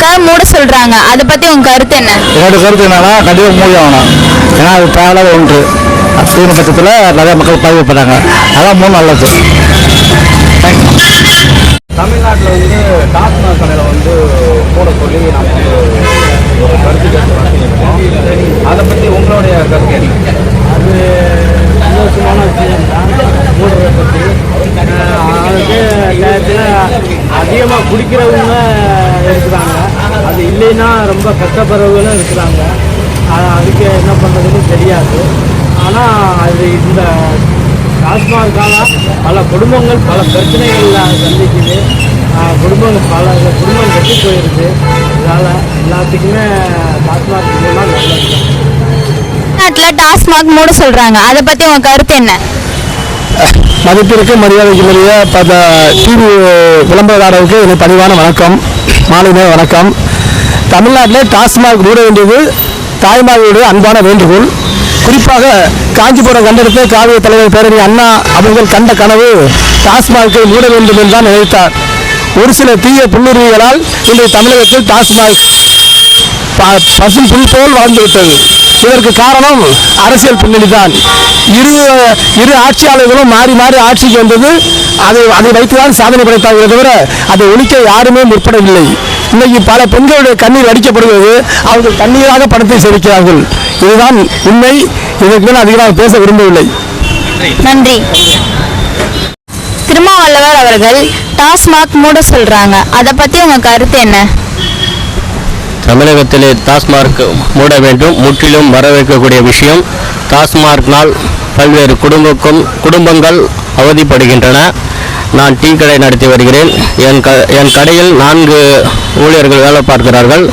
டாஸ்மார்க்காக மூட சொல்றாங்க, அதை பத்தி உங்க கருத்து என்ன? என்னோட கருத்து என்னன்னா கண்டிப்பாக மூடி ஆகணும். ஏன்னா அது தேவையில்லாத ஒன்று. தீவிர பட்சத்தில் நிறைய மக்கள் பாதிக்கப்படுறாங்க. அதான் மூணு நல்லது. தமிழ்நாட்டில் வந்து டாஸ்மாக் கடையில் வந்து போட சொல்லி நம்ம ஒரு கருத்து கேட்கலாம். அதை பற்றி உங்களுடைய கருத்து என்ன? அது சந்தோஷமான விஷயம் தான் மூடுறதை பற்றி. அதுக்கு நேரத்தில் அதிகமாக குடிக்கிறவங்க இருக்கிறாங்க, அது இல்லைன்னா ரொம்ப கஷ்டப்படுறவங்களும் இருக்கிறாங்க. அதுக்கு என்ன பண்ணுறதுன்னு தெரியாது. ஆனால் அது இந்த டாஸ்மாகால பல குடும்பங்கள் பல பிரச்சனைகள் சந்திக்குது. குடும்பம் கட்டி போயிடுது. இதனால் எல்லாத்துக்குமே டாஸ்மாக் மூலம் நல்லது. தமிழ்நாட்டில் டாஸ்மாக் மூட சொல்றாங்க, அதை பத்தி உங்க கருத்து என்ன? மதிப்பிற்கு மரியாதைக்கு மரியாதை டிவி விளம்பரதாரருக்கு எனக்கு பணிவான வணக்கம், மாலை நேர வணக்கம். தமிழ்நாட்டில் டாஸ்மாக் மூட வேண்டியது தாய்மார்களுடைய அன்பான வேண்டுகோள். குறிப்பாக காஞ்சிபுரம் கண்டெடுத்து காவிய தலைவர் பேரறி அண்ணா அவர்கள் கண்ட கனவு டாஸ்மாகை மூட வேண்டும் என்றுதான் நினைத்தார். ஒரு சில தீய புல்லுருவிகளால் இன்றைய தமிழகத்தில் டாஸ்மாக் பசும் புல் போல் வாழ்ந்துவிட்டது. இதற்கு காரணம் அரசியல் பின்னணிதான். இரு ஆட்சியாளர்களும் மாறி மாறி ஆட்சிக்கு வந்தது. அதை வைத்துதான் சாதனை படைத்தார்களே தவிர அதை ஒழிக்க யாருமே முற்படவில்லை. இன்னைக்கு பல பெண்களுடைய கண்ணீர் அடிக்கப்படுவது அவர்கள் தண்ணீராக பணத்தை செலுக்கிறார்கள். இதுதான் உண்மை. இதற்கு மேல் அதிகமாக பேச விரும்பவில்லை. நன்றி. திருமாவளவர் அவர்கள் டாஸ்மாக் மூட சொல்றாங்க, அதை பத்தி உங்க கருத்து என்ன? தமிழகத்திலே டாஸ்மாக் மூட வேண்டும், முற்றிலும் வரவேற்கக்கூடிய விஷயம். டாஸ்மார்க்னால் பல்வேறு குடும்பங்கள் அவதிப்படுகின்றன. நான் டீ கடை நடத்தி வருகிறேன். என் கடையில் 4 ஊழியர்கள் வேலை பார்க்கிறார்கள்.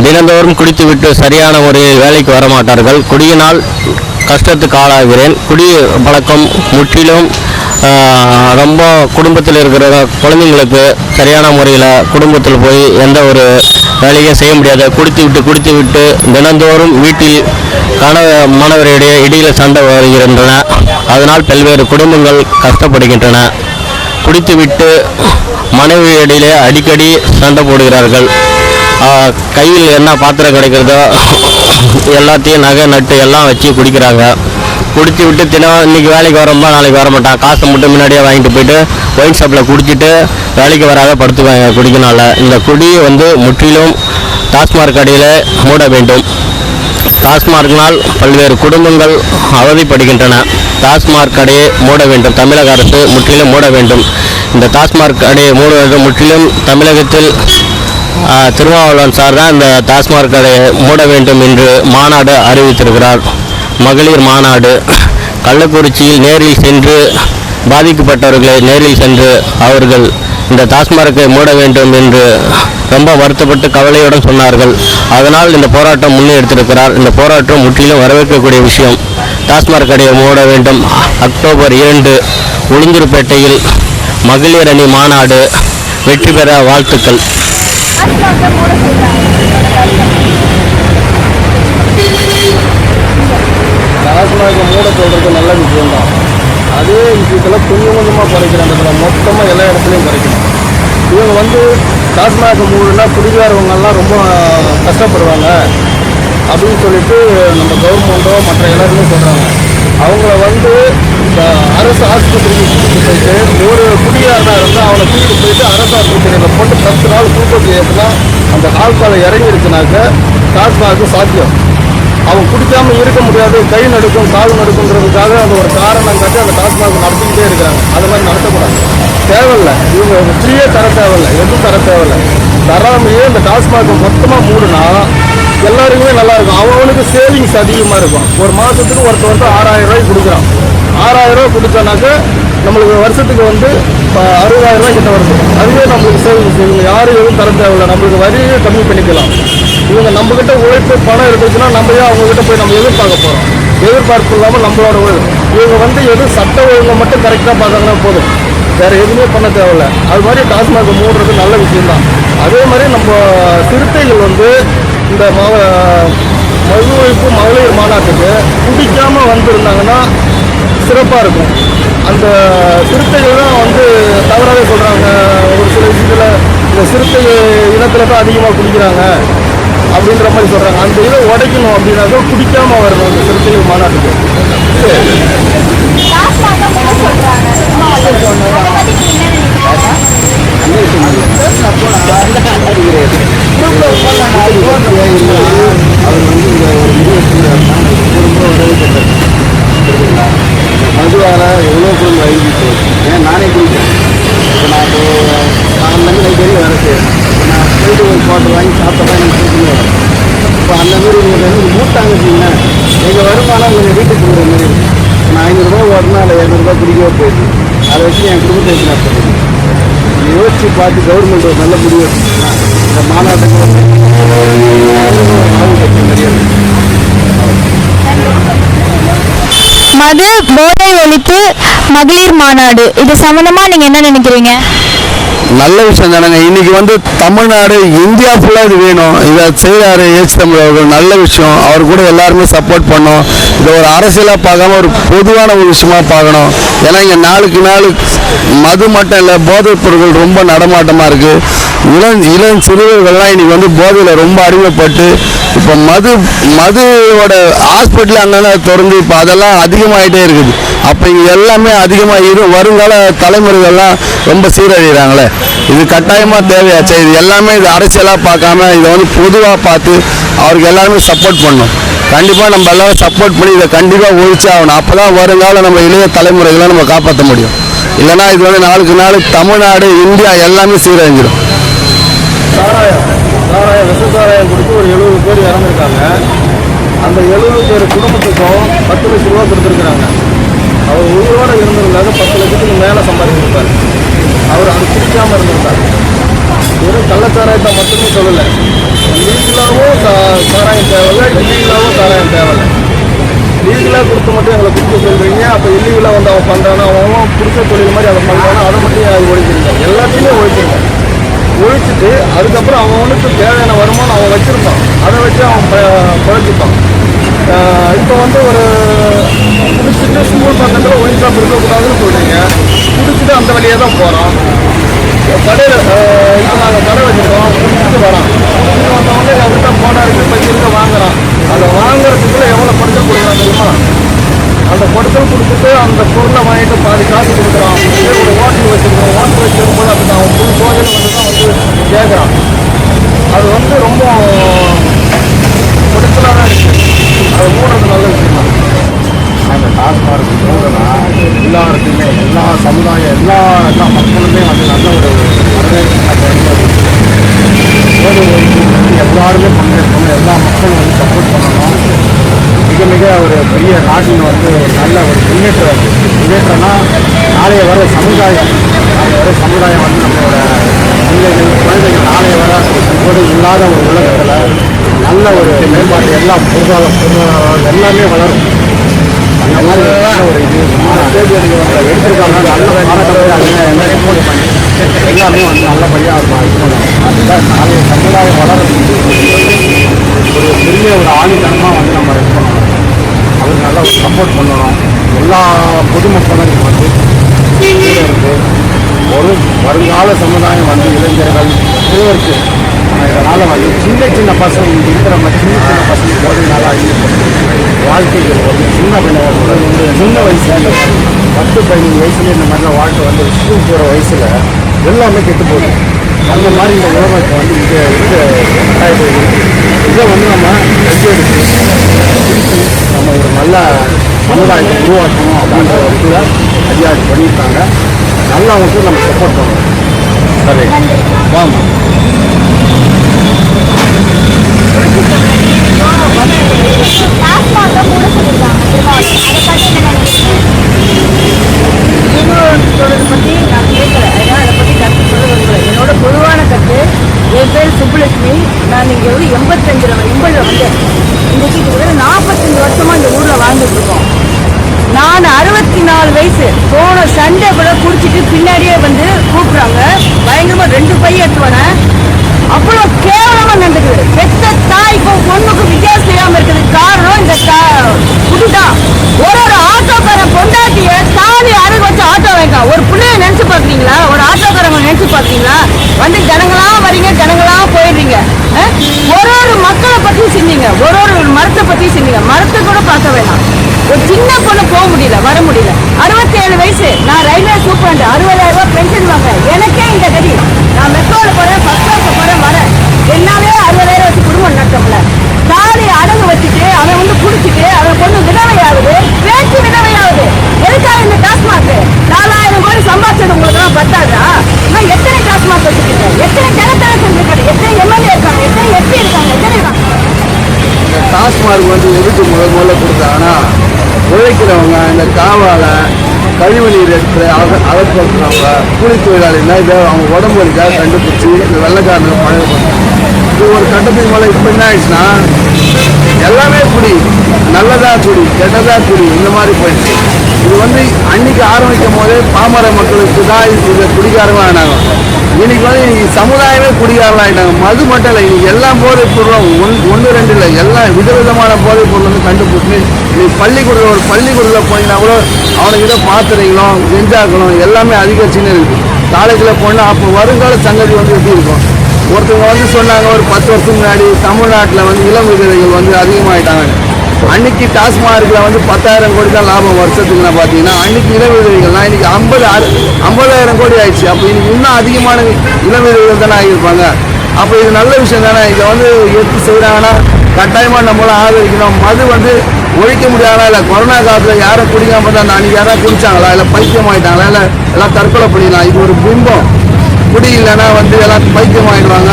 தினந்தோறும் குடித்துவிட்டு சரியான முறையில் வேலைக்கு வரமாட்டார்கள். குடியினால் கஷ்டத்துக்கு ஆளாகிறேன். குடி பழக்கம் முற்றிலும் ரொம்ப குடும்பத்தில் இருக்கிற குழந்தைங்களுக்கு சரியான முறையில் குடும்பத்தில் போய் எந்த ஒரு வேலையும் செய்ய முடியாது. குடித்து விட்டு தினந்தோறும் வீட்டில் மாணவரிடையே இடையில் சண்டை வருகின்றன. அதனால் பல்வேறு குடும்பங்கள் கஷ்டப்படுகின்றன. குடித்துவிட்டு மனைவியிடையிலே அடிக்கடி சண்டை போடுகிறார்கள். கையில் என்ன பாத்திரம் கிடைக்கிறதோ எல்லாத்தையும் நகை நட்டு எல்லாம் வச்சு குடிக்கிறாங்க. குடித்து விட்டு தினம் இன்றைக்கி வேலைக்கு வரம்பா நாளைக்கு வர மாட்டான். காசை மட்டும் முன்னாடியே வாங்கிட்டு போயிட்டு ஒயின் ஷாப்பில் குடிச்சிட்டு வேலைக்கு வராத படுத்துவாங்க குடிக்கனால. இந்த குடி முற்றிலும் டாஸ்மாக் கடையில் மூட வேண்டும். டாஸ்மார்க்கினால் பல்வேறு குடும்பங்கள் அவதிப்படுகின்றன. டாஸ்மாக் கடையை மூட வேண்டும். தமிழக அரசு முற்றிலும் மூட வேண்டும். இந்த டாஸ்மாக் கடையை மூட வேண்டும். முற்றிலும் தமிழகத்தில் திருமாவளவன் சார் தான் இந்த டாஸ்மாக் கடையை மூட வேண்டும் என்று மாநாடு அறிவித்திருக்கிறார். மகளிர் மாநாடு. கள்ளக்குறிச்சியில் நேரில் சென்று பாதிக்கப்பட்டவர்களை நேரில் சென்று அவர்கள் இந்த டாஸ்மாகை மூட வேண்டும் என்று ரொம்ப வருத்தப்பட்டு கவலையுடன் சொன்னார்கள். அதனால் இந்த போராட்டம் முன்னெடுத்திருக்கிறார். இந்த போராட்டம் முற்றிலும் வரவேற்கக்கூடிய விஷயம். டாஸ்மாக் கடையை மூட வேண்டும். அக்டோபர் 2 உளுந்தூர்பேட்டையில் மகளிர் அணி மாநாடு வெற்றி பெற வாழ்த்துக்கள். டாஸ்மாகை மூட சொல்கிறது நல்ல விஷயம்தான். அதே விஷயத்தில் கொஞ்சம் கொஞ்சமாக குறைக்கிறாங்க. மொத்தமாக எல்லா இடத்துலையும் குறைக்கணும். இவங்க டாஸ்மாகை மூடுனா குடிகாரவங்கெல்லாம் ரொம்ப கஷ்டப்படுவாங்க அப்படின்னு சொல்லிட்டு நம்ம கவர்மெண்ட்டோ மற்ற எல்லாருமே சொல்கிறாங்க. அவங்கள இந்த அரசு ஆஸ்பத்திரிக்கு கூட்டிகிட்டு போயிட்டு ஒரு குடிகாரனாக இருந்தால் அவனை கூட்டிகிட்டு போயிட்டு அரசு ஆஸ்பத்திரியில் போட்டு 10 நாள் தூக்கத்து ஏற்றினா அந்த ஆல்காலை இறங்கிருச்சுனாக்க டாஸ்மாக் சாத்தியம். அவன் குடிக்காமல் இருக்க முடியாது, கை நடுக்கும் கால் நடுக்குங்கிறதுக்காக அந்த ஒரு காரணம் காட்டி அந்த டாஸ்மாக் நடத்திக்கிட்டே இருக்கிறாங்க. அது மாதிரி நடத்தக்கூடாது. தேவையில்லை. இவங்க ஃப்ரீயே தர தேவையில்லை, எதுவும் தர தேவையில்லை. தராமையே இந்த டாஸ்மாக் மொத்தமாக மூடுனா எல்லாருக்குமே நல்லாயிருக்கும். அவனுக்கு சேவிங்ஸ் அதிகமாக இருக்கும். ஒரு மாதத்துக்கு ஒருத்தர் 6000 ரூபாய்க்கு கொடுக்குறான். 6000 ரூபா கொடுத்தானாக்க நம்மளுக்கு வருஷத்துக்கு 60,000 ரூபாய் கிட்ட வருது. அதுவே நம்மளுக்கு சேவிங்ஸ். இவங்க யாரும் எதுவும் தர தேவையில்லை. நம்மளுக்கு வரியே கம்மி பண்ணிக்கலாம். இவங்க நம்மக்கிட்ட உழைப்பு பணம் இருந்துச்சுன்னா நம்ம ஏன் அவங்ககிட்ட போய் நம்ம எதிர்பார்க்க போகிறோம்? எதிர்பார்ப்பு இல்லாமல் நம்மளோட இவங்க எதுவும் சட்ட ஒழுங்கை மட்டும் கரெக்டாக பார்த்தாங்கன்னா போதும், வேறு எதுவுமே பண்ண தேவையில்லை. அது மாதிரி டாஸ்மாக் மூடுறது நல்ல விஷயம்தான். அதே மாதிரி நம்ம சிறுத்தைகள் இந்த மது ஒழிப்பு மகளிர் மாநாட்டுக்கு குடிக்காமல் வந்திருந்தாங்கன்னா சிறப்பாக இருக்கும். அந்த சிறுத்தைகள் தான் தவறாகவே சொல்கிறாங்க. ஒரு சில விஷயத்தில் இந்த சிறுத்தை இனத்தில் தான் அதிகமாக குடிக்கிறாங்க அப்படின்ற மாதிரி சொல்கிறாங்க. அந்த இதை உடைக்கணும் அப்படின்னாக்கா குடிக்காமல் வரணும் அந்த சிறுத்தைகள் மாநாட்டுக்கு. அவர் வந்து இந்த ஒரு மதுவால் எவ்வளோ குடும்பம் அழிஞ்சிச்சு. ஏன் நானே குடிக்கிறேன். இப்போ நான் அந்தமாதிரி நைட் வேலை செய்கிறேன். நான் போயிட்டு ஒரு பாட்டில் வாங்கி சாப்பிட்டா எனக்கு குடிக்கணும். இப்போ அந்தமாரி நீங்கள் வந்து மூட்டாங்க வச்சிங்கன்னா எங்கள் வருமானம் எங்கள் வீட்டுக்கு போகிற மாதிரி இருக்கும். நான் 500 ரூபா ஓட்டினா அதில் 200 ரூபா குடிக்கவே போயிடுது. அதை வச்சு என் குடும்பத்தை வச்சு நான் சொல்லுவேன். யோசிச்சு பார்த்து கவர்மெண்ட் ஒரு நல்ல முடிவு இந்த மாநாட்டுக்கு மது போதை ஒழிப்பு மகளிர் மாநாடு இது சம்பந்தமா நீங்க என்ன நினைக்கிறீங்க? நல்ல விஷயம் தானேங்க. இன்னைக்கு வந்து தமிழ்நாடு இந்தியா ஃபுல்லாக இது வேணும். இதை செய்கிறாரு ஏசி தமிழ் அவர்கள், நல்ல விஷயம். அவர் கூட எல்லாருமே சப்போர்ட் பண்ணோம். இதை ஒரு அரசியலாக பார்க்காம ஒரு பொதுவான ஒரு விஷயமா பார்க்கணும். ஏன்னா இங்கே நாளுக்கு நாள் மது மட்டும் இல்லை, போதைப் பொருட்கள் ரொம்ப நடமாட்டமாக இருக்குது. இளம் சிறுவர்கள்லாம் இன்னைக்கு வந்து போதையில் ரொம்ப அடிமைப்பட்டு இப்போ மதுவோட ஹாஸ்பிட்டல் அங்கங்கே திறந்து இப்போ அதெல்லாம் அதிகமாகிட்டே இருக்குது. அப்போ இங்கே எல்லாமே அதிகமாக வருங்கால தலைமுறைகள்லாம் ரொம்ப சீரழிகிறாங்களே. இது கட்டாயமாக தேவையாச்சா? இது எல்லாமே இது அரசியலாக பார்க்காம இதை வந்து பொதுவாக பார்த்து அவருக்கு எல்லாருமே சப்போர்ட் பண்ணணும். கண்டிப்பாக நம்ம எல்லாரும் சப்போர்ட் பண்ணி இதை கண்டிப்பாக ஒழிச்சு ஆகணும். அப்போ தான் வருங்கால நம்ம இளைய தலைமுறைகளை நம்ம காப்பாற்ற முடியும். இல்லைனா இது வந்து நாளுக்கு நாள் தமிழ்நாடு இந்தியா எல்லாமே சீரழிஞ்சிடும். சாராயம் விஷசாராயம் கொடுத்து ஒரு 70 பேர் இறந்துருக்காங்க. அந்த 70 பேர் குடும்பத்துக்கும் 10 லட்ச ரூபா கொடுத்துருக்குறாங்க. அவர் உயிரோடு இருந்திருந்தாங்க 10 லட்சத்துக்கு மேலே சம்பாதிச்சிருப்பார். அவர் அது குடிக்காமல் இருந்திருந்தார். வெறும் கள்ளச்சாராயத்தை மட்டுமே சொல்லலை, லீகலாகவும் சாராயம் தேவையில்லை, இல்லீகலாகவும் சாராயம் தேவையில்லை. லீகலாக கொடுத்து மட்டும் எங்களை குடிக்க சொல்கிறீங்க. அப்போ இல்லீகலாக வந்து அவன் பண்ணுறானா, அவன் பிடிச்ச தொழில் மாதிரி அதை பண்ணுறானா, அதை மட்டும் அது ஒழிச்சிருங்க. எல்லாத்தையுமே ஒழிச்சிருங்க. ஒழிச்சிட்டு அதுக்கப்புறம் அவனுக்கு தேவையான வருமானம் அவன் வச்சுருப்பான். அதை வச்சு அவன் குறைச்சிப்பான். இப்போ வந்து ஒரு குடிச்சிட்டு ஸ்கூல் பக்கத்தில் ஒயின் ஷாப் இருக்கக்கூடாதுன்னு சொல்கிறீங்க. குடிச்சிட்டு அந்த வழியாக தான் போகிறான். கடையில் இப்போ நாங்கள் கடை வச்சுருக்கோம். குடிச்சிட்டு வரான். குடிச்சிட்டு வந்தவொடனே அவர்கிட்ட போனா இருக்குது, பைக்கிட்டு வாங்குறான். அதை வாங்குறதுக்குள்ள எவ்வளோ படுத்தல் கொடுக்குறான் தெரியுமா? அந்த படுத்தல் கொடுத்துட்டு அந்த பொருளை வாங்கிட்டு பாதி காசு கொடுக்குறான். இதே ஒரு ஹோட்டல் வச்சுருக்கோம். ஹோட்டல் வச்சிருக்கும்போது அப்படி அவன் ஃபுல் சோதனை வந்து தான் வந்து கேட்குறான். அது வந்து ரொம்ப படுத்தலாக தான் இருக்குது. அது மூணது நல்ல விஷயம் தான். அந்த டாஸ்மார்க் மூடனா எல்லாருக்குமே எல்லா சமுதாயம் எல்லா மக்களுமே வந்து நல்ல ஒரு வரவேற்பு. போதை ஒழிப்பு வந்து எல்லாருமே பங்கேற்கணும். எல்லா மக்களும் வந்து சப்போர்ட் பண்ணணும். மிக ஒரு பெரிய நாட்டில் வந்து ஒரு நல்ல ஒரு முன்னேற்றம்னா நாளைய வர சமுதாயம் வந்து நம்மளோட பிள்ளைகள் குழந்தைகள் நாளைய வர போதை இல்லாத ஒரு உலகத்தில் நல்ல ஒரு மேம்பாடு எல்லா பொருளாதாரம் எல்லாமே வளரும். அந்த மாதிரி ஒரு இது எடுத்திருக்காங்க. நல்ல பாராட்டப்பட்டு எல்லாமே போட்டு பண்ணி எல்லாமே வந்து நல்லபடியாக இருக்கணும். அதுதான் நாளைய சமுதாயம் வளர்றதுக்கு ஒரு பெரிய ஒரு ஆணித்தனமாக வந்து நம்ம இருக்கணும். அவருக்கு நல்லா ஒரு சப்போர்ட் பண்ணணும். எல்லா பொதுமக்களும் வந்து இருக்கு. ஒரு வருங்கால சமுதாயம் வந்து இளைஞர்கள் சிறுவருக்கு இதனால் வந்து சின்ன பசங்க இங்கே இருக்கிற சின்ன பசங்க போதையினால வாழ்க்கைகள் ஒரு சின்ன வயசுல 10-15 வயசுல இந்த மாதிரிலாம் வாழ்க்கை வந்து ஸ்கூல் போகிற வயசில் எல்லாமே கெட்டு போகுது. அந்த மாதிரி இந்த உலகத்தை வந்து இதை வந்து நம்ம எடுத்து நம்ம ஒரு நல்ல சமுதாயத்தை உருவாக்கணும் அப்படின்ற ஒரு இதில் அதிகாரி பண்ணியிருக்காங்க. நல்லா வந்து நம்ம சப்போர்ட் பண்ணணும். சரி வாங்க. பற்றி நான் கேட்கல. ஏன்னா அதை பற்றி கருத்து சொல்ல விரும்பல. என்னோட பொதுவான கருத்து, என் பேர் சுப்புலட்சுமி. நான் இங்கே ஒரு 80ல் வந்தேன். இன்றைக்கு கிட்டத்தட்ட 45 வருஷமாக இந்த ஊரில் வாழ்ந்துட்டு இருக்கோம். நான் 64 வயசு. போன சண்டே கூட குடிச்சிட்டு பின்னாடியே வந்து கூப்பிட்றாங்க. பயங்கரமாக 2 பை எடுத்துவானே. அவ்வளோ கேவலமாக நடந்துக்குது. பெத்த தாய்க்கும் பொண்ணுக்கும் வித்தியாசம் தெரியாமல் இருக்கிறதுக்கு காரணம் இந்த குடிதான். ஒரு ஆட்டோக்காரன் பொண்டாட்டிய தாலி அருகு வச்சு ஆட்டோ வைக்க ஒரு பிள்ளைய நினைச்சு பாக்குறீங்களா? ஒரு ஆட்டோக்காரங்க நினைச்சு பாக்குறீங்களா? வந்து ஜனங்களா பத்தி சொன்னீங்க, மரத்தை கூட பார்க்க வேணாம். ஒரு சின்ன பொண்ணு போக முடியல, வர முடியல. 67 வயசு, நான் ரயில்வே சூப்பரண்ட், 60,000 ரூபாய் பென்ஷன் வாங்க. எனக்கே இந்த கதி. நான் மெட்ரோல போறேன், ஃபர்ஸ்ட் கிளாஸ்ல போறேன், வரேன். என்னாலே 60,000 வச்சு குடும்பம் நடத்தல. தாலி அடகு வச்சுட்டு அவன் வந்து குடிச்சிட்டு அவன் பொண்ணு விதவையாகுது, பேச்சு விதவையாகுது. எதுக்காக இந்த டாஸ்மாக் 4000 கோடி சம்பாதிச்சது உங்களுக்கு எல்லாம் பத்தாதா? நான் எத்தனை டாஸ்மாக் வச்சுருக்கீங்க, எத்தனை ஜனத்தலை செஞ்சிருக்காங்க, எத்தனை எம்எல்ஏ இருக்காங்க, எத்தனை எம்பி இருக்காங்க, எத்தனை இருக்காங்க? இந்த டாஸ்மார்க் வந்து எதுக்கு முதல்ல கொடுத்தாங்கன்னா, உழைக்கிறவங்க, இந்த காவால கழிவு நீர் எடுத்து அகற்றவங்க, கூலி தொழிலாளினா இதை அவங்க உடம்பு வலிக்காக கண்டுபிடிச்சி இந்த வெள்ளைக்காரங்க பழகப்படுறாங்க. இது ஒரு கட்டத்துக்கு மேலே இப்போ என்ன ஆயிடுச்சுன்னா, எல்லாமே குடி, நல்லதா குடி, கெட்டதா குடி, இந்த மாதிரி போயிடுச்சு. இது வந்து அன்னைக்கு ஆரம்பிக்கும் போதே பாமர மக்களுக்கு தான் இந்த குடிகாரமாக ஆனாங்க. இன்னைக்கு வந்து இன்னைக்கு சமுதாயமே குடிகாரலாம் ஆகிட்டாங்க. மது மட்டும் இல்லை, இன்னைக்கு எல்லாம் போதைப் பொருளும் ஒன்று ரெண்டு இல்லை, எல்லாம் விதவிதமான போதைப் பொருள் வந்து கண்டுபிடிச்சி இன்னைக்கு பள்ளிக்கூடத்தில் போனீங்கன்னா கூட அவனுக்கிட்ட பாத்திரைகளும் கெஞ்சாக்களும் எல்லாமே அதிகரிச்சுன்னு இருக்குது. காலேஜில் போனால் அப்போ வருங்கால சங்கதி வந்து எப்படி இருக்கும்? ஒருத்தவங்க வந்து சொன்னாங்க ஒரு 10 வருஷத்துக்கு முன்னாடி தமிழ்நாட்டில் வந்து இளம் விதவைகள் வந்து அதிகமாகிட்டாங்க. அன்னைக்கு டாஸ்மார்க்கில் வந்து 10,000 கோடி தான் லாபம் வருஷத்துக்கு. நான் பார்த்தீங்கன்னா அன்னைக்கு இளம் விதவைகள்லாம் இன்னைக்கு 50,000 கோடி ஆயிடுச்சு. அப்போ இன்னைக்கு இன்னும் அதிகமான இளம் விதவைகள் தானே ஆகியிருப்பாங்க. அப்போ இது நல்ல விஷயம் தானே. இதை வந்து எடுத்து செய்கிறாங்கன்னா கட்டாயமாக நம்மளாம் ஆதரிக்கணும். மது வந்து ஒழிக்க முடியாதா? இல்லை கொரோனா காலத்தில் யாரும் குடிக்காம தான் அன்றைக்கி யாராவது குடிச்சாங்களா? இல்லை பைத்தியம் ஆகிட்டாங்களா? இல்லை எல்லாம் தற்கொலை பண்ணிடலாம். இது ஒரு பிம்பம். குடி இல்லைன்னா வந்து எல்லாம் பைத்தியம் ஆகிடுவாங்க,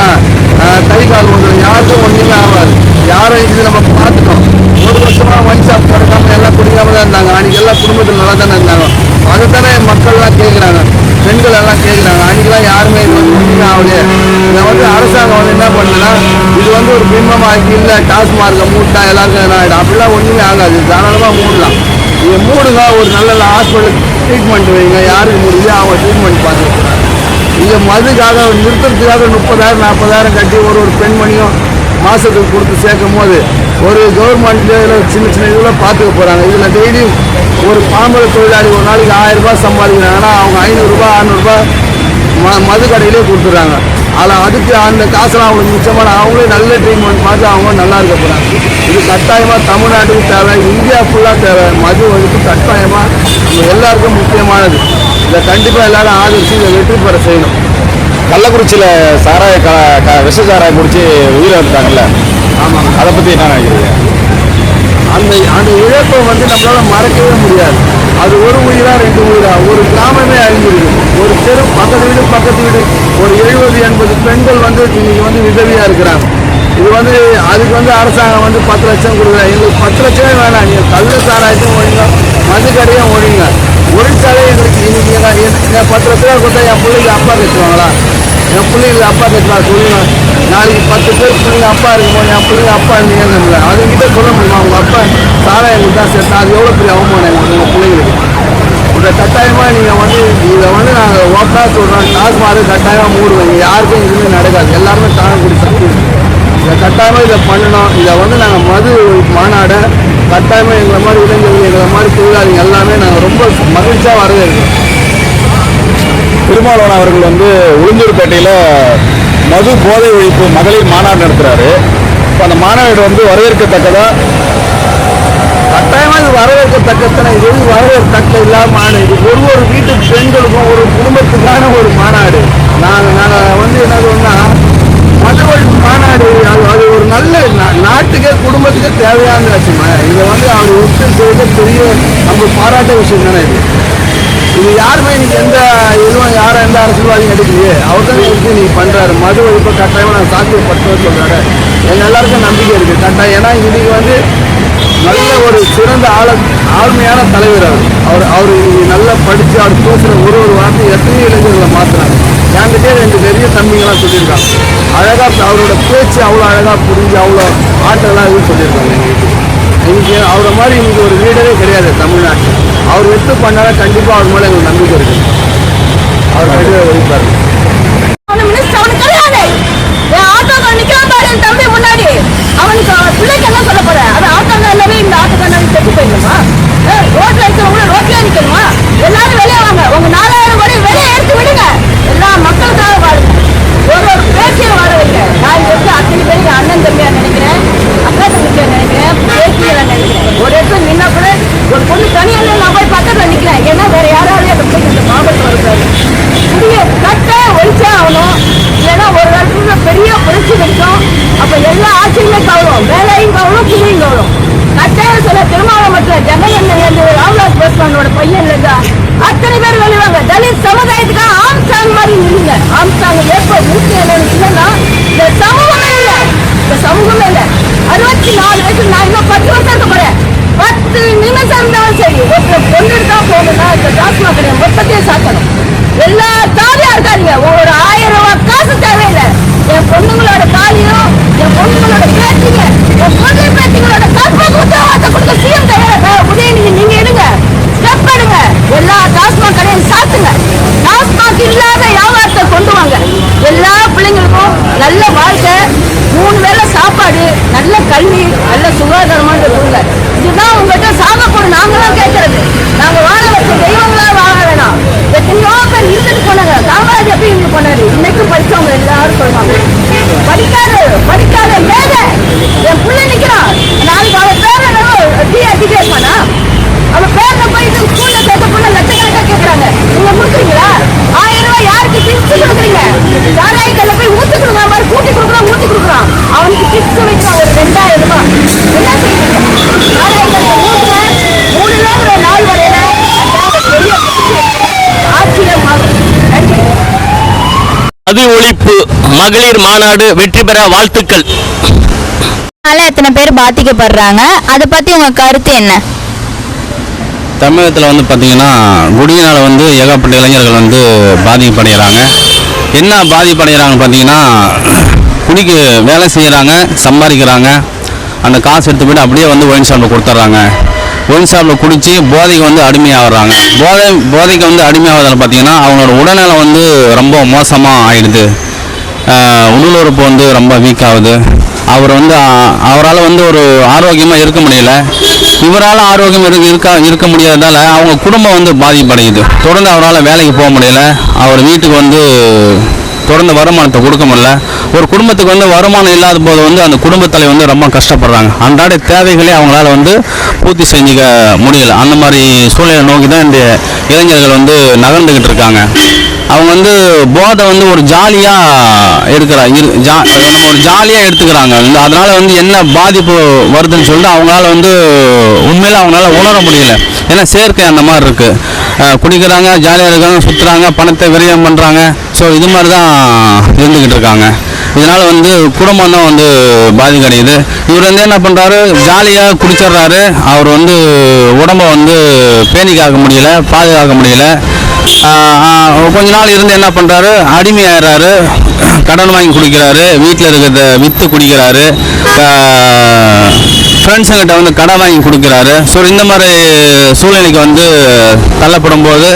கை கால் ஒன்று, யாருக்கும் ஒன்றுமே ஆகாது. யாரும் இது நம்ம பார்த்துட்டோம். 1 வருஷமாக ஒயின் ஷாப் திறக்காம எல்லாம் குடிக்காம தான் இருந்தாங்க. அன்றைக்கி எல்லாம் குடும்பத்தில் நல்லா தானே இருந்தாங்க. அதைத்தானே மக்கள்லாம் கேட்குறாங்க, பெண்கள் எல்லாம் கேட்குறாங்க. அன்றைக்கெல்லாம் யாருமே இது வந்து ஒன்றுமே ஆகலையே. இதை வந்து அரசாங்கம் வந்து என்ன பண்ணுதுன்னா, இது வந்து ஒரு பிம்பமாக இல்லை, டாஸ்மார்க்கை மூட்டா எல்லாருக்கும் என்ன ஆகிடும். அப்படிலாம் ஒன்றுமே ஆகாது, தாராளமாக மூடலாம். இது மூடுங்க, ஒரு நல்ல ஹாஸ்பிட்டல் ட்ரீட்மெண்ட் வைங்க. யாருக்கு முடியுது அவங்க ட்ரீட்மெண்ட் பார்த்துக்கிறாங்க. இங்கே மதுக்காக நிறுத்துறதுக்காக 30,000 40,000 கட்டி ஒரு பெண்மணியும் மாதத்துக்கு கொடுத்து சேர்க்கும் போது ஒரு கவர்மெண்ட்டில் சின்ன சின்ன இதில் பார்த்துக்க போகிறாங்க. இதில் டெய்லியும் ஒரு பாம்பளை தொழிலாளி ஒரு நாளைக்கு 1000 ரூபாய் சம்பாதிக்கிறாங்கன்னா அவங்க 500 ரூபாய் 600 ரூபாய் மது கடையிலே கொடுத்துட்றாங்க. ஆனால் அதுக்கு அந்த காசெல்லாம் அவங்களுக்கு மிச்சமான அவங்களே நல்ல ட்ரீட்மெண்ட் பார்த்து அவங்க நல்லா இருக்க போகிறாங்க. இது கட்டாயமாக தமிழ்நாட்டுக்கு தேவை, இந்தியா ஃபுல்லாக தேவை. மது ஒழிப்பு கட்டாயமாக நம்ம எல்லாருக்கும் முக்கியமானது. இதை கண்டிப்பாக எல்லாரும் ஆதரித்து இதை வெற்றி பெற செய்யணும். கள்ளக்குறிச்சியில் சாராய விஷ சாராயம் குடிச்சு உயிரிழந்துட்டாங்கல்ல, ஆமாம், அதை பற்றி என்ன நினைக்கிறீங்க? அந்த இழப்பை வந்து நம்மளால் மறக்கவே முடியாது. அது ஒரு உயிரா 2 உயிரா, ஒரு கிராமமே அழிஞ்சிருக்கு. ஒரு தெரு பக்கத்து வீடு ஒரு 70-80 பெண்கள் வந்து இன்னைக்கு வந்து விதவியாக இருக்கிறாங்க. இது வந்து அதுக்கு வந்து அரசாங்கம் வந்து 10 லட்சம் கொடுக்குறாங்க. எங்களுக்கு 10 லட்சமே வேணாம், நீங்கள் கள்ள சாராயத்தையும் ஒழிங்க, மது கடையும் ஒழிங்க. ஒழிச்சாலே எங்களுக்கு இன்னைக்கு என் 10 லட்ச ரூபா கொடுத்தா என் பிள்ளைக்கு அப்பா கட்டுவாங்களா? என் பிள்ளைங்களுக்கு அப்பா கட்டுவாங்க சொல்லுங்க. நாளைக்கு 10 பேர் பிள்ளைங்க அப்பா இருக்கும்போது என் பிள்ளைங்க அப்பா இருந்தீங்கன்னு அதுக்கிட்ட சொல்ல முடியுமா? அவங்க அப்பா சாராயம் தான் சேர்த்தா அது எவ்வளோ பெரிய அவமானம் உங்கள் பிள்ளைங்களுக்கு. இந்த கட்டாயமாக நீங்கள் வந்து இதை வந்து நாங்கள் ஓப்பனாக சொல்கிறோம், டாஸ்மார்க் கட்டாயமாக மூடுவோம். யாருக்கும் எதுவுமே நடக்காது, எல்லாருமே தானம் குடிச்சு இதை கட்டாயமாக இதை பண்ணணும். இதை வந்து நாங்கள் மது மாநாடை கட்டாயமாக எங்களை மாதிரி இளைஞர்கள், எங்களை மாதிரி தொழிலாளிகள் எல்லாமே நாங்கள் ரொம்ப மகிழ்ச்சியாக வரவேற்கிறோம். திருமாவளவன் அவர்கள் வந்து உளுந்தூர்பேட்டையில் மது போதை ஒழிப்பு மகளிர் மாநாடு நடத்துகிறாரு. இப்போ அந்த மாநாடு வந்து வரவேற்கத்தக்கதா? கட்டாயமாக இது வரவேற்கத்தக்கத்தான. இது வரவேற்கத்தக்க இல்லாமல் இது ஒரு வீட்டு பெண்களுக்கும் ஒரு குடும்பத்துக்கான ஒரு மாநாடு. நாங்கள் வந்து என்ன சொன்னா மது ஒழிப்பு மாநாடு அது ஒரு நல்ல நாட்டுக்கே குடும்பத்துக்கே தேவையான விஷயமா. இதை வந்து அவர் ஒத்து செய்த பெரிய நம்ம பாராட்ட விஷயம் தானே இது யாருமே இன்னைக்கு யாரும் எந்த அரசியல்வாதியும் எடுக்கலையே. அவர் தான் எடுத்து இன்னைக்கு பண்ணுறாரு. மது ஒழிப்பை கட்டாயமாக நான் சாத்தியப்படுத்த சொல்கிறாரு. எங்கள் எல்லாருக்கும் நம்பிக்கை இருக்குது கட்டாயம். ஏன்னா இன்னைக்கு வந்து நல்ல ஒரு சிறந்த ஆளுமையான தலைவர் அவர் நல்லா படித்து அவர் பேசுகிற ஒரு வார்த்தை எத்தனையோ இளைஞர்களை மாற்றுறாங்க. என்கிட்டே 2 பெரிய தம்பிங்களாம் சொல்லியிருக்காங்க. அழகாக அவரோட பேச்சு அவ்வளோ அழகாக புரிஞ்சு அவ்வளோ ஆற்றலாக இதுன்னு சொல்லியிருக்காங்க. இன்னைக்கு அவரை மாதிரி இன்னைக்கு ஒரு லீடரே கிடையாது தமிழ்நாட்டில். அவர் எடுத்து பண்ணாலும் கண்டிப்பாக அவர் மேலே எங்களுக்கு நம்பிக்கை இருக்குது. அவர் கண்டிப்பாக ஒழிப்பார். தம்பி முன்னாடி அவனுக்கு பிள்ளைக்கு என்ன சொல்ல போற? அது ஆட்டோங்க எல்லாமே இந்த ஆட்டோக்கான செட்டு போயிடணுமா? ரோட்ல இருக்கிறவங்க ரோட்ல நிக்கணுமா? எல்லாரும் வெளியே வாங்க, உங்க 4000 கோடி வெளியே எடுத்து விடுங்க. எல்லா மக்களுக்காக வாழுங்க, ஒரு பேச்சியை வாழ வைங்க. நான் இங்க அத்தனை பேருக்கு அண்ணன் தம்பியா நினைக்கிறேன், அக்கா தம்பியா நினைக்கிறேன். தாய்ங்கவளும் பிள்ளைங்கவளும் கட்டாயம் சொல்ல திருமாவளவத்தில் ஜெகன் ராம்தாஸ் பாஸ்வானோட பையன்ல இருந்தா அத்தனை பேர் வெளிவாங்க. தலித் சமுதாயத்துக்காக ஆம்சாங் மாதிரி நில்லுங்க. ஆம்சாங் எப்போ மூச்சு இல்லைன்னா இந்த சமூகமே இல்லை, இந்த சமூகமே இல்லை. 64 வயசு நான் இன்னும் 10 வருஷம் இருக்க போறேன். 10 நிமிஷம் இருந்தாலும் சரி ஒருத்தர் பொண்ணு எடுத்தா போகணும்னா இந்த டாஸ்மாக் கடையை மொத்தத்தையே சாத்தணும். எல்லா தாலியா இருக்காதீங்க. ஒரு 1000 ரூபாய் காசு தேவையில்லை. என் பொண்ணுங்களோட தாலியும் என் பொண்ணுங்களோட பேச்சுங்க என் பொண்ணு பேச்சுங்களோட டாஸ்மாக் உத்தரவாதத்தை கொடுக்க சிஎம் தேவை. உதயநிதி நீங்க எடுங்க, ஸ்டெப் எடுங்க. எல்லா டாஸ்மாக் கடையும் சாத்துங்க. டாஸ்மாக் இல்லாத வியாபாரத்தை கொண்டு வாங்க. எல்லா பிள்ளைங்களுக்கும் நல்ல வாழ்க்கை, 3 வேளை சாப்பாடு, நல்ல கல்வி, நல்ல சுகாதாரமான கொடுங்க. இதுதான் உங்கள்கிட்ட சாக போய் நாங்களாம் கேட்கறது. நாங்க வாழ வச்ச தெய்வங்களா வாழ வேணாம். எத்தனையோ பேர் இருந்துட்டு போனாங்க. காமராஜ் எப்படி இருந்து போனாரு, இன்னைக்கும் படிச்சவங்க எல்லாரும் சொல்லுவாங்க. படிக்காத மேல என் புள்ள நிக்கிறான். நாளைக்கு அவன் பேர டிகேட்மானா அவன் பேர்ல போயிட்டு ஸ்கூல்ல சேர்க்கக்குள்ள லட்சக்கணக்கா கேட்கறாங்க. நீங்க கொடுக்குறீங்களா? 1000 ரூபாய் யாருக்கு டிப்ஸ் கொடுக்குறீங்க? சாராயக்கல்ல போய் ஊத்து கொடுக்குற மாதிரி ஊத்தி கொடுக்குறான். அவனுக்கு டிப்ஸ் வைக்கிறான் ஒரு 2000 ரூபாய். என்ன செய்யுங்க? சாராயக்கல்ல ஊத்துற 3 நாள் வரையில பெரிய ஆச்சரியமாகும். நன்றி. மது ஒழிப்பு மகளிர் மாநாடு வெற்றி பெற வாழ்த்துக்கள். எத்தனை பேர் பாதிக்கப்படுறாங்க, அதை பத்தி உங்க கருத்து என்ன? தமிழகத்தில் வந்து பார்த்திங்கன்னா குடியினால் வந்து ஏகப்பட்ட இளைஞர்கள் வந்து பாதிப்படைகிறாங்க. என்ன பாதிப்படைகிறாங்கன்னு பார்த்தீங்கன்னா, குடிக்கு வேலை செய்கிறாங்க, சம்பாதிக்கிறாங்க, அந்த காசு எடுத்து போய்ட்டு அப்படியே வந்து ஒயின் ஷாப்பில் கொடுத்துட்றாங்க. ஒயின் ஷாப்பில் குடித்து போதைக்கு வந்து அடிமையாகிறாங்க. போதைக்கு வந்து அடிமையாகிறதால பார்த்திங்கன்னா அவங்களோட உடல்நலை வந்து ரொம்ப மோசமாக ஆகிடுது. உடல் உறுப்பு வந்து ரொம்ப வீக் ஆகுது. அவரால் வந்து ஒரு ஆரோக்கியமாக இருக்க முடியல. இவரால் ஆரோக்கியம் இருக்க முடியாததால் அவங்க குடும்பம் வந்து பாதிப்படையுது. தொடர்ந்து அவரால் வேலைக்கு போக முடியல. அவர் வீட்டுக்கு வந்து தொடர்ந்து வருமானத்தை கொடுக்க முடியல. ஒரு குடும்பத்துக்கு வந்து வருமானம் இல்லாத போது வந்து அந்த குடும்பத்தில் வந்து ரொம்ப கஷ்டப்படுறாங்க. அன்றாட தேவைகளே அவங்களால வந்து பூர்த்தி செஞ்சுக்க முடியல. அந்த மாதிரி சூழ்நிலை நோக்கி தான் இந்த இளைஞர்கள் வந்து நகர்ந்துக்கிட்டு இருக்காங்க. அவங்க வந்து போதை வந்து ஒரு ஜாலியாக ஒரு ஜாலியாக எடுத்துக்கிறாங்க. அதனால் வந்து என்ன பாதிப்பு வருதுன்னு சொல்லிட்டு அவங்களால வந்து உண்மையில் அவங்களால உணர முடியல. ஏன்னா செயற்கை அந்த மாதிரி இருக்குது. குடிக்கிறாங்க, ஜாலியாக இருக்காங்க, சுற்றுறாங்க, பணத்தை விரயம் பண்ணுறாங்க. ஸோ இது மாதிரி தான் இருந்துக்கிட்டு இருக்காங்க. இதனால் வந்து குடும்பம் தான் வந்து பாதிக்கடையுது. இவர் வந்து என்ன பண்ணுறாரு, ஜாலியாக குடிச்சிட்றாரு. அவர் வந்து உடம்பை வந்து பேணிக்காக்க முடியல, பாதுகாக்க முடியல. கொஞ்ச நாள் இருந்து என்ன பண்ணுறாரு, அடிமையாகிறாரு, கடன் வாங்கி குடிக்கிறாரு, வீட்டில் இருக்கிறத விற்று குடிக்கிறாரு, ஃப்ரெண்ட்ஸுங்கிட்ட வந்து கடன் வாங்கி கொடுக்குறாரு. ஸோ இந்த மாதிரி சூழ்நிலைக்கு வந்து தள்ளப்படும் போது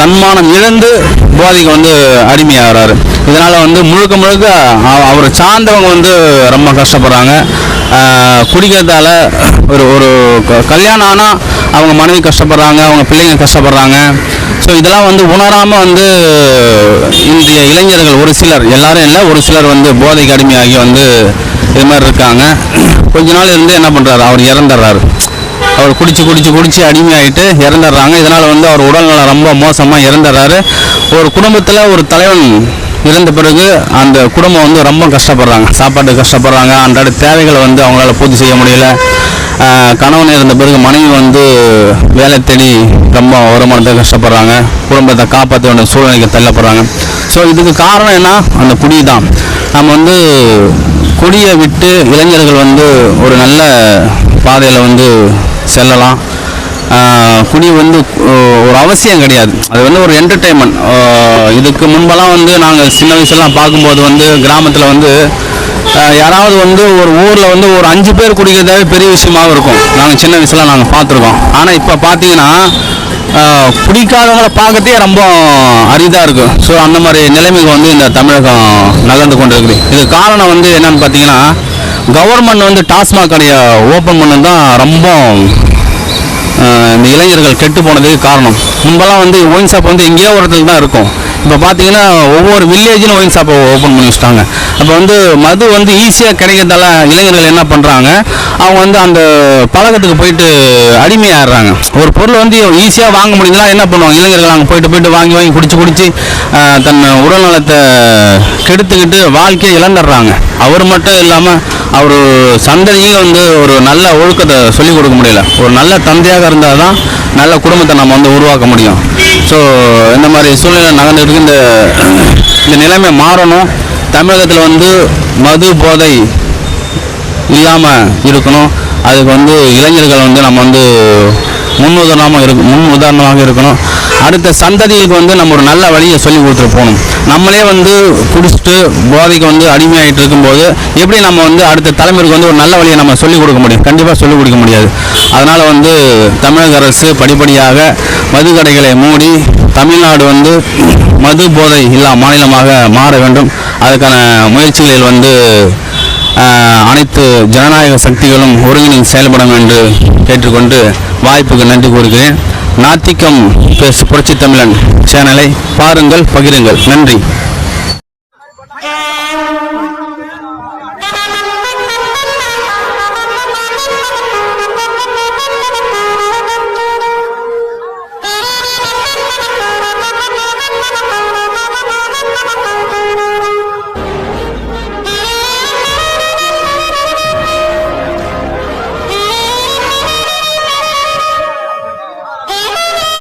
தன்மானம் இழந்து போதைக்கு வந்து அடிமையாகிறாரு. இதனால் வந்து முழுக்க அவரை சார்ந்தவங்க வந்து ரொம்ப கஷ்டப்படுறாங்க. குடிக்கிறதால ஒரு கல்யாணம் ஆனால் அவங்க மனைவி கஷ்டப்படுறாங்க, அவங்க பிள்ளைங்க கஷ்டப்படுறாங்க. ஸோ இதெல்லாம் வந்து உணராமல் வந்து இந்திய இளைஞர்கள் ஒரு சிலர், எல்லாரும் இல்லை, ஒரு சிலர் வந்து போதைக்கு அடிமையாகி வந்து இது மாதிரி இருக்காங்க. கொஞ்ச நாள் இருந்து என்ன பண்ணுறாரு, அவர் இறந்துடுறாரு. அவர் குடிச்சு அடிமையாகிட்டு இறந்துடுறாங்க. இதனால் வந்து அவர் உடல்நலம் ரொம்ப மோசமாக இறந்துடுறாரு. ஒரு குடும்பத்தில் ஒரு தலைவன் இறந்த பிறகு அந்த குடும்பம் வந்து ரொம்ப கஷ்டப்படுறாங்க, சாப்பாட்டுக்கு கஷ்டப்படுறாங்க, அன்றாட தேவைகளை வந்து அவங்களால பூர்த்தி செய்ய முடியல. கணவன் இறந்த பிறகு மனைவி வந்து வேலை தேடி ரொம்ப வருமானத்தை கஷ்டப்படுறாங்க, குடும்பத்தை காப்பாற்ற வேண்டிய சூழ்நிலைக்கு தள்ளப்படுறாங்க. ஸோ இதுக்கு காரணம் என்ன, அந்த குடி தான். நம்ம வந்து குடியை விட்டு இளைஞர்கள் வந்து ஒரு நல்ல பாதையில் வந்து செல்லலாம். குடி வந்து ஒரு அவசியம் கிடையாது, அது வந்து ஒரு என்டர்டெயின்மெண்ட். இதுக்கு முன்பெல்லாம் வந்து நாங்கள் சின்ன வயசுலாம் பார்க்கும்போது வந்து கிராமத்தில் வந்து யாராவது வந்து ஒரு ஊரில் வந்து ஒரு 5 பேர் குடிக்கிறதாவே பெரிய விஷயமாகவும் இருக்கும். நாங்கள் சின்ன வயசுலாம் நாங்கள் பார்த்துருக்கோம். ஆனால் இப்போ பார்த்தீங்கன்னா குடிக்காதவங்களை பார்க்கறதே ரொம்ப அரிதாக இருக்கும். ஸோ அந்த மாதிரி நிலைமைக்கு வந்து இந்த தமிழகம் நகர்ந்து கொண்டு இருக்குது. இதுக்கு காரணம் வந்து என்னன்னு பார்த்தீங்கன்னா, கவர்மெண்ட் வந்து டாஸ்மாக் கடையை ஓப்பன் பண்ணது தான் ரொம்ப இந்த இளைஞர்கள் கெட்டு போனதுக்கு காரணம். முன்பெல்லாம் வந்து ஒயின் ஷாப் வந்து எங்கேயோ ஒரு இடத்துல தான் இருக்கும். இப்போ பார்த்தீங்கன்னா ஒவ்வொரு வில்லேஜிலும் ஒயின் ஷாப்பை ஓப்பன் பண்ணி வச்சுட்டாங்க. அப்போ வந்து மது வந்து ஈஸியாக கிடைக்கிறதால இளைஞர்கள் என்ன பண்ணுறாங்க, அவங்க வந்து அந்த பழக்கத்துக்கு போயிட்டு அடிமையாடுறாங்க. ஒரு பொருள் வந்து ஈஸியாக வாங்க முடியுதுன்னா என்ன பண்ணுவாங்க, இளைஞர்கள் அங்கே போயிட்டு வாங்கி குடிச்சு தன் உடல்நலத்தை கெடுத்துக்கிட்டு வாழ்க்கையை இழந்துடுறாங்க. அவர் மட்டும் இல்லாமல் அவர் சந்ததியும் வந்து ஒரு நல்ல ஒழுக்கத்தை சொல்லிக் கொடுக்க முடியல. ஒரு நல்ல தந்தையாக இருந்தால் தான் நல்ல குடும்பத்தை நம்ம வந்து உருவாக்க முடியும். ஸோ இந்த மாதிரி சூழ்நிலை நகர்ந்துருக்கு. இந்த நிலைமை மாறணும். தமிழகத்தில் வந்து மது போதை இல்லாமல் இருக்கணும். அதுக்கு வந்து இளைஞர்கள் வந்து நம்ம வந்து முன் உதாரணமாக இருக்கணும். அடுத்த சந்ததிக்கு வந்து நம்ம ஒரு நல்ல வழியை சொல்லி கொடுத்துட்டு போகணும். நம்மளே வந்து குடிச்சிட்டு போதைக்கு வந்து அடிமையாகிட்டு இருக்கும்போது எப்படி நம்ம வந்து அடுத்த தலைமுறைக்கு வந்து ஒரு நல்ல வழியை நம்ம சொல்லிக் கொடுக்க முடியும்? கண்டிப்பாக சொல்லிக் கொடுக்க முடியாது. அதனால் வந்து தமிழக அரசு படிப்படியாக மது கடைகளை மூடி தமிழ்நாடு வந்து மது போதை இல்லா மாநிலமாக மாற வேண்டும். அதுக்கான முயற்சிகளில் வந்து அனைத்து ஜனநாயக சக்திகளும் ஒருங்கிணைந்து செயல்படும் என்று கேட்டுக்கொண்டு வாய்ப்புக்கு நன்றி கூறுகிறேன். நாத்திகம் புரட்சி தமிழன் சேனலை பாருங்கள், பகிருங்கள். நன்றி.